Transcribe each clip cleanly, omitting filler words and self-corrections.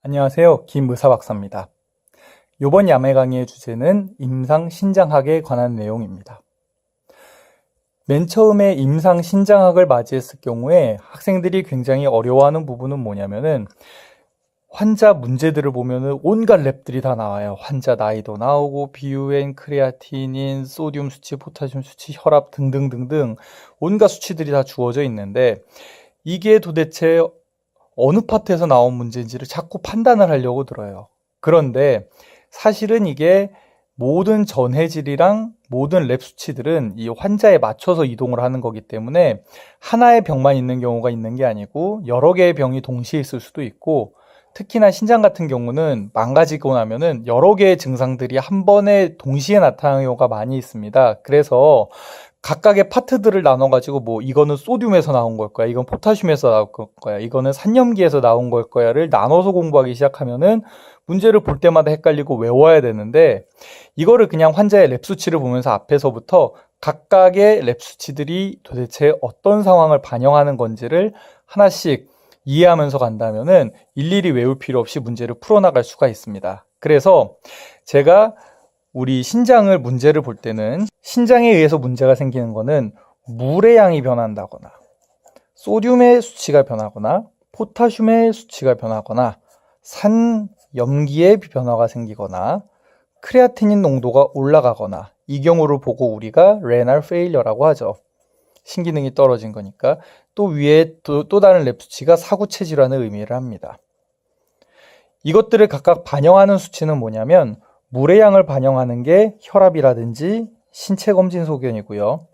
안녕하세요. 김의사박사입니다. 이번 야매 강의의 주제는 임상신장학에 관한 내용입니다. 맨 처음에 임상신장학을 맞이했을 경우에 학생들이 굉장히 어려워하는 부분은 뭐냐면은 환자 문제들을 보면은 온갖 랩들이 다 나와요. 환자 나이도 나오고 비유엔, 크레아티닌, 소듐 수치, 포타슘 수치, 혈압 등등등등 온갖 수치들이 다 주어져 있는데 이게 도대체 어느 파트에서 나온 문제인지를 자꾸 판단을 하려고 들어요. 그런데 사실은 이게 모든 전해질이랑 모든 랩 수치들은 이 환자에 맞춰서 이동을 하는 거기 때문에 하나의 병만 있는 경우가 있는 게 아니고 여러 개의 병이 동시에 있을 수도 있고, 특히나 신장 같은 경우는 망가지고 나면은 여러 개의 증상들이 한 번에 동시에 나타나는 경우가 많이 있습니다. 그래서 각각의 파트들을 나눠가지고 뭐 이거는 소듐에서 나온 걸 거야, 이건 포타슘에서 나온 걸 거야, 이거는 산염기에서 나온 걸 거야를 나눠서 공부하기 시작하면은 문제를 볼 때마다 헷갈리고 외워야 되는데, 이거를 그냥 환자의 랩 수치를 보면서 앞에서부터 각각의 랩 수치들이 도대체 어떤 상황을 반영하는 건지를 하나씩 이해하면서 간다면은 일일이 외울 필요 없이 문제를 풀어나갈 수가 있습니다. 그래서 제가 우리 신장을 문제를 볼 때는 신장에 의해서 문제가 생기는 거는 물의 양이 변한다거나 소듐의 수치가 변하거나 포타슘의 수치가 변하거나 산염기의 변화가 생기거나 크레아티닌 농도가 올라가거나, 이 경우를 보고 우리가 레날 페일러라고 하죠. 신기능이 떨어진 거니까. 또 위에 또 다른 랩 수치가 사구체 질환을 의미를 합니다. 이것들을 각각 반영하는 수치는 뭐냐면 물의 양을 반영하는 게 혈압이라든지 신체 검진 소견이고요.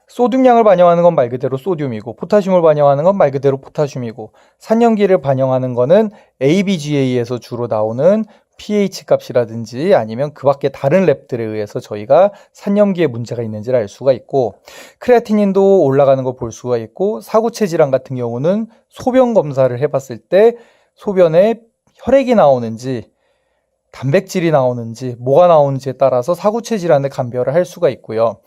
소듐량을 반영하는 건 말 그대로 소듐이고, 포타슘을 반영하는 건 말 그대로 포타슘이고, 산염기를 반영하는 거는 ABGA에서 주로 나오는 pH 값이라든지 아니면 그 밖에 다른 랩들에 의해서 저희가 산염기에 문제가 있는지를 알 수가 있고, 크레아티닌도 올라가는 걸 볼 수가 있고, 사구체 질환 같은 경우는 소변 검사를 해봤을 때 소변에 혈액이 나오는지 단백질이 나오는지 뭐가 나오는지에 따라서 사구체 질환을 감별을 할 수가 있고요.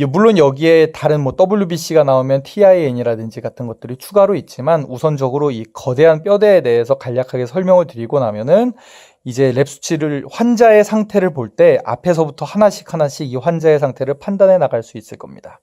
물론 여기에 다른 뭐 WBC가 나오면 TIN이라든지 같은 것들이 추가로 있지만, 우선적으로 이 거대한 뼈대에 대해서 간략하게 설명을 드리고 나면은 이제 랩 수치를, 환자의 상태를 볼 때 앞에서부터 하나씩 이 환자의 상태를 판단해 나갈 수 있을 겁니다.